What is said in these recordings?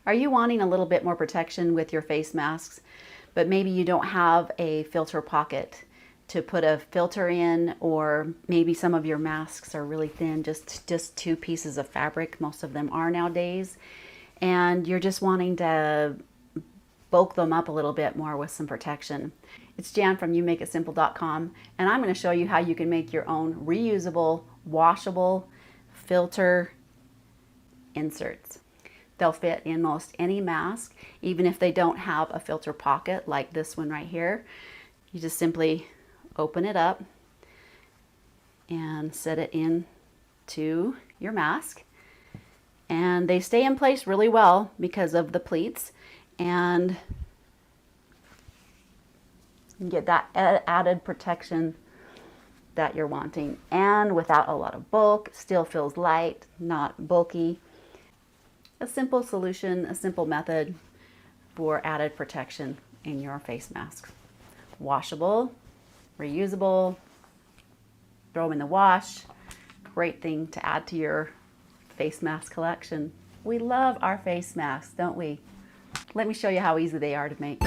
Are you wanting a little bit more protection with your face masks, but maybe you don't have a filter pocket to put a filter in, or maybe some of your masks are really thin, just 2 pieces of fabric, most of them are nowadays, and you're just wanting to bulk them up a little bit more with some protection. It's Jan from YouMakeItSimple.com, and I'm going to show you how you can make your own reusable, washable filter inserts. They'll fit in most any mask, even if they don't have a filter pocket like this one right here. You just simply open it up and set it into your mask. And they stay in place really well because of the pleats, and you get that added protection that you're wanting, and without a lot of bulk. Still feels light, not bulky. A simple solution, a simple method for added protection in your face masks. Washable, reusable, throw them in the wash. Great thing to add to your face mask collection. We love our face masks, don't we? Let me show you how easy they are to make.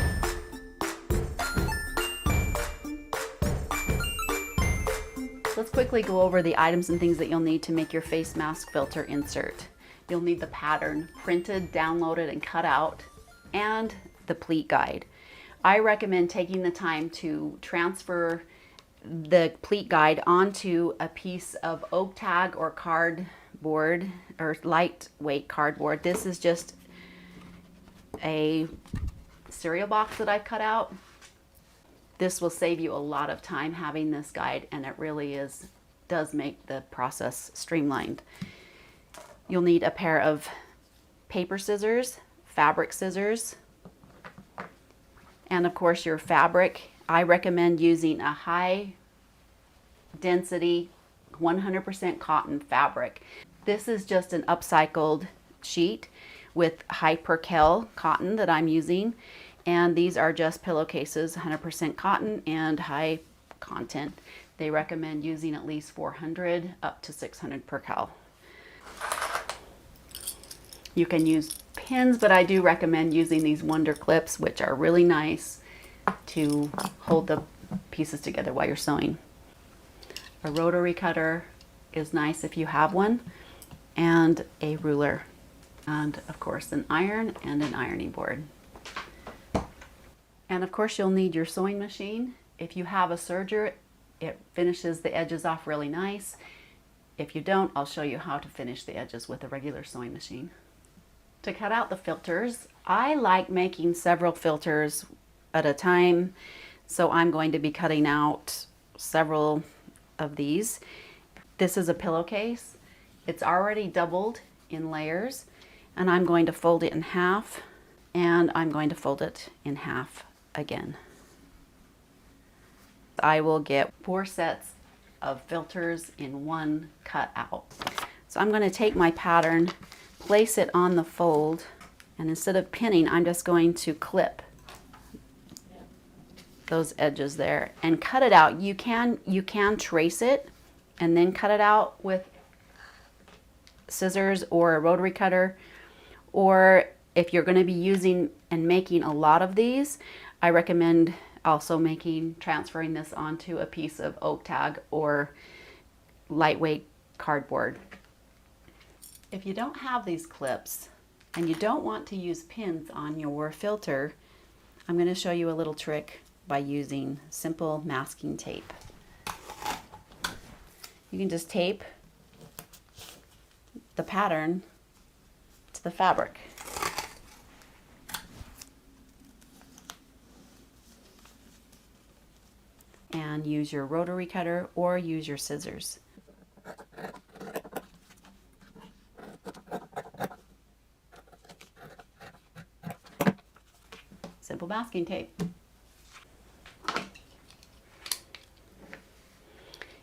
Let's quickly go over the items and things that you'll need to make your face mask filter insert. You'll need the pattern printed, downloaded, and cut out, and the pleat guide. I recommend taking the time to transfer the pleat guide onto a piece of oak tag or cardboard, or lightweight cardboard. This is just a cereal box that I've cut out. This will save you a lot of time having this guide, and it really does make the process streamlined. You'll need a pair of paper scissors, fabric scissors, and of course your fabric. I recommend using a high density 100% cotton fabric. This is just an upcycled sheet with high percale cotton that I'm using, and these are just pillowcases, 100% cotton and high content. They recommend using at least 400 up to 600 percale. You can use pins, but I do recommend using these Wonder clips, which are really nice to hold the pieces together while you're sewing. A rotary cutter is nice if you have one, and a ruler, and of course an iron and an ironing board. And of course you'll need your sewing machine. If you have a serger, it finishes the edges off really nice. If you don't, I'll show you how to finish the edges with a regular sewing machine. To cut out the filters, I like making several filters at a time, so I'm going to be cutting out several of these. This is a pillowcase. It's already doubled in layers, and I'm going to fold it in half, and I'm going to fold it in half again. I will get 4 sets of filters in one cut out. So I'm going to take my pattern, place it on the fold, and instead of pinning, I'm just going to clip those edges there and cut it out. You can trace it and then cut it out with scissors or a rotary cutter, or if you're going to be using and making a lot of these, I recommend also transferring this onto a piece of oak tag or lightweight cardboard. If you don't have these clips and you don't want to use pins on your filter, I'm going to show you a little trick by using simple masking tape. You can just tape the pattern to the fabric. And use your rotary cutter or use your scissors. Simple masking tape.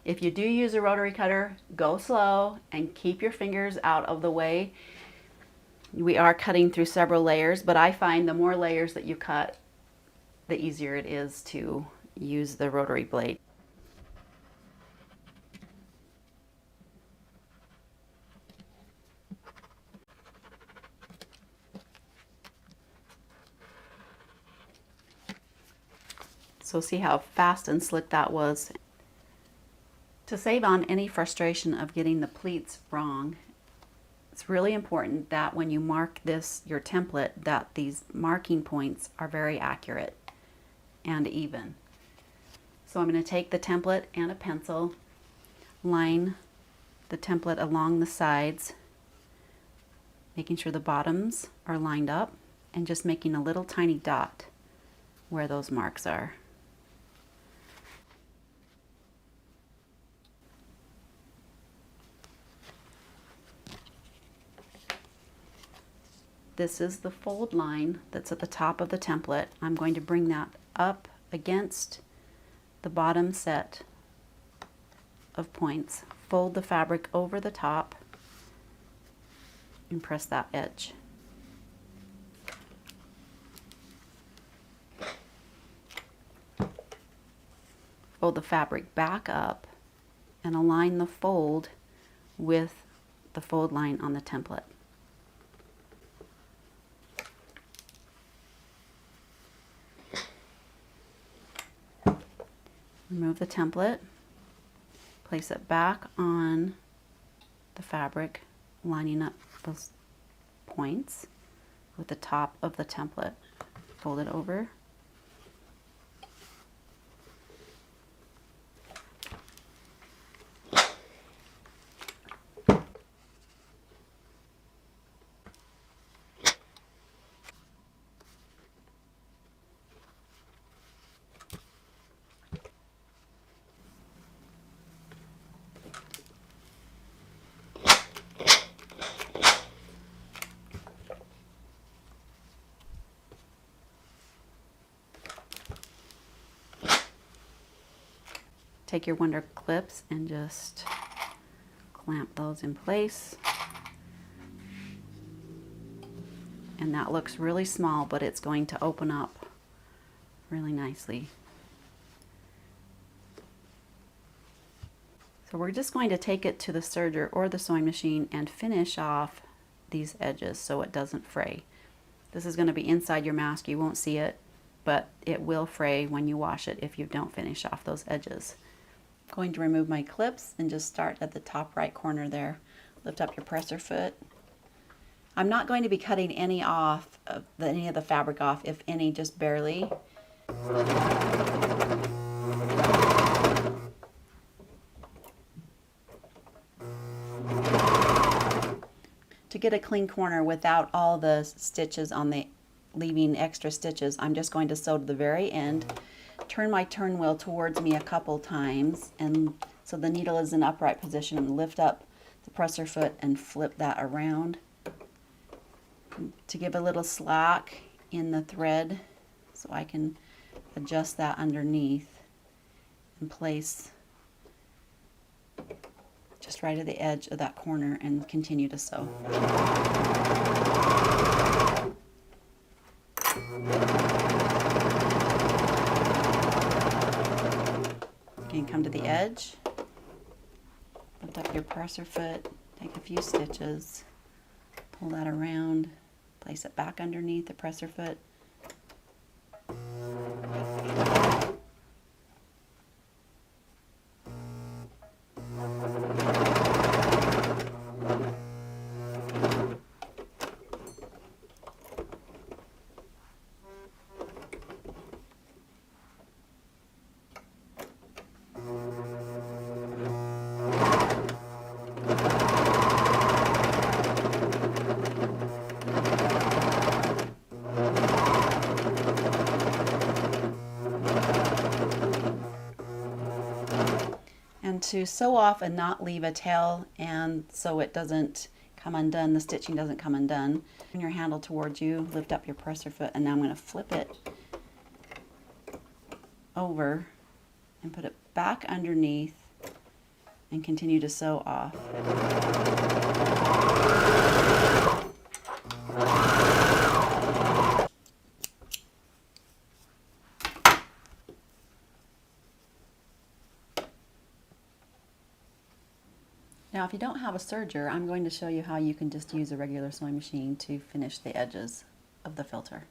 If you do use a rotary cutter, go slow and keep your fingers out of the way. We are cutting through several layers, but I find the more layers that you cut, the easier it is to use the rotary blade. So see how fast and slick that was. To save on any frustration of getting the pleats wrong, it's really important that when you mark this, your template, that these marking points are very accurate and even. So I'm going to take the template and a pencil, line the template along the sides, making sure the bottoms are lined up, and just making a little tiny dot where those marks are. This is the fold line that's at the top of the template. I'm going to bring that up against the bottom set of points, fold the fabric over the top, and press that edge. Fold the fabric back up and align the fold with the fold line on the template. Remove the template, place it back on the fabric, lining up those points with the top of the template. Fold it over. Take your Wonder clips and just clamp those in place. And that looks really small, but it's going to open up really nicely. So we're just going to take it to the serger or the sewing machine and finish off these edges so it doesn't fray. This is going to be inside your mask. You won't see it, but it will fray when you wash it if you don't finish off those edges. I'm going to remove my clips and just start at the top right corner there. Lift up your presser foot. I'm not going to be cutting any of the fabric off, if any, just barely. To get a clean corner without all the stitches on the, leaving extra stitches, I'm just going to sew to the very end. Turn my turn wheel towards me a couple times, and so the needle is in upright position, and lift up the presser foot and flip that around to give a little slack in the thread so I can adjust that underneath and place just right at the edge of that corner and continue to sew. Again, come to the edge, lift up your presser foot, take a few stitches, pull that around, place it back underneath the presser foot. To sew off and not leave a tail, and so it doesn't come undone, the stitching doesn't come undone. Turn your handle towards you, lift up your presser foot, and now I'm going to flip it over and put it back underneath and continue to sew off. Now, if you don't have a serger, I'm going to show you how you can just use a regular sewing machine to finish the edges of the filter.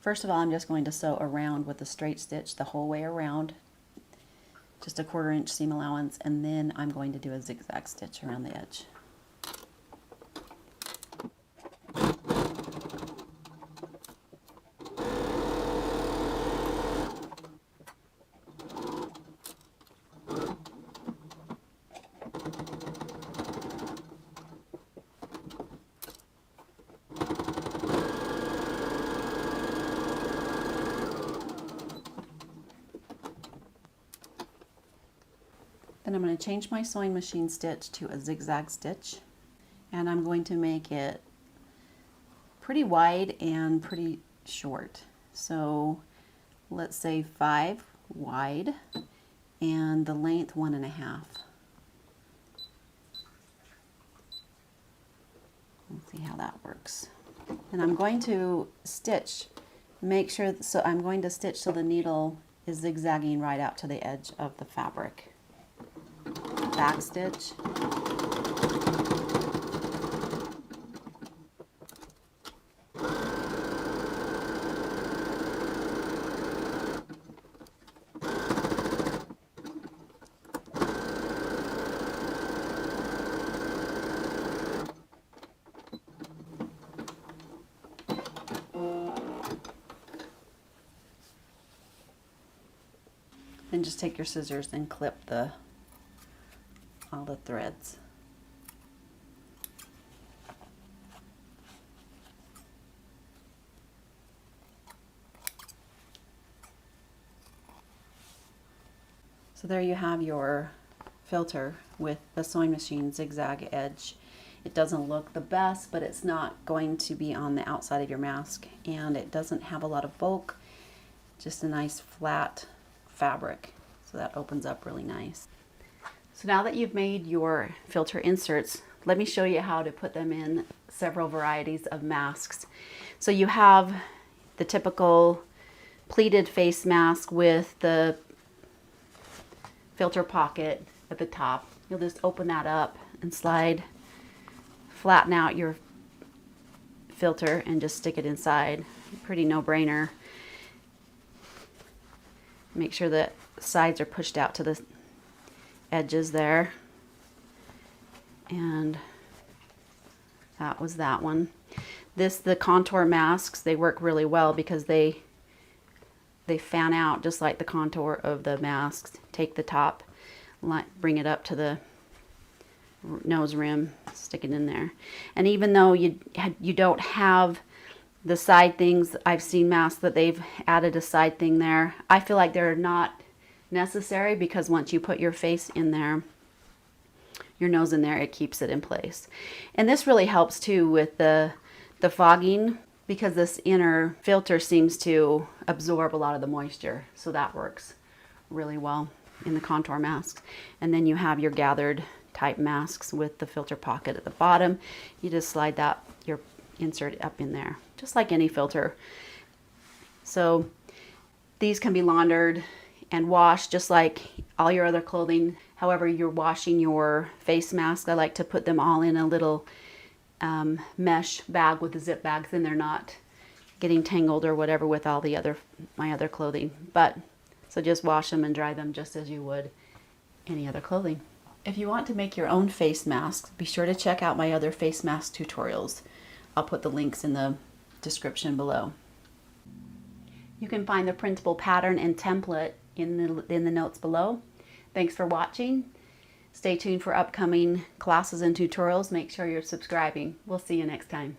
First of all, I'm just going to sew around with a straight stitch the whole way around, just a 1/4 inch seam allowance, and then I'm going to do a zigzag stitch around the edge. Then I'm going to change my sewing machine stitch to a zigzag stitch, and I'm going to make it pretty wide and pretty short. So let's say 5 wide and the length 1.5. Let's see how that works. And I'm going to stitch, make sure, so I'm going to stitch so the needle is zigzagging right out to the edge of the fabric. Back stitch, then just take your scissors and clip all the threads. So there you have your filter with the sewing machine zigzag edge. It doesn't look the best, but it's not going to be on the outside of your mask, and it doesn't have a lot of bulk, just a nice flat fabric. So that opens up really nice. So now that you've made your filter inserts, let me show you how to put them in several varieties of masks. So you have the typical pleated face mask with the filter pocket at the top. You'll just open that up and flatten out your filter and just stick it inside. Pretty no-brainer. Make sure that sides are pushed out to the edges there, and that was that one. The contour masks, they work really well because they fan out just like the contour of the masks. Take the top, bring it up to the nose rim, stick it in there. And even though you don't have the side things, I've seen masks that they've added a side thing there. I feel like they're not necessary, because once you put your face in there, your nose in there, it keeps it in place. And this really helps too with the fogging, because this inner filter seems to absorb a lot of the moisture, so that works really well in the contour masks. And then you have your gathered type masks with the filter pocket at the bottom. You just slide your insert up in there, just like any filter. So these can be laundered and washed just like all your other clothing. However you're washing your face mask, I like to put them all in a little mesh bag with the zip bags, and they're not getting tangled or whatever with all my other clothing. But so just wash them and dry them just as you would any other clothing. If you want to make your own face masks, be sure to check out my other face mask tutorials. I'll put the links in the description below. You can find the printable pattern and template in the notes below. Thanks for watching. Stay tuned for upcoming classes and tutorials. Make sure you're subscribing. We'll see you next time.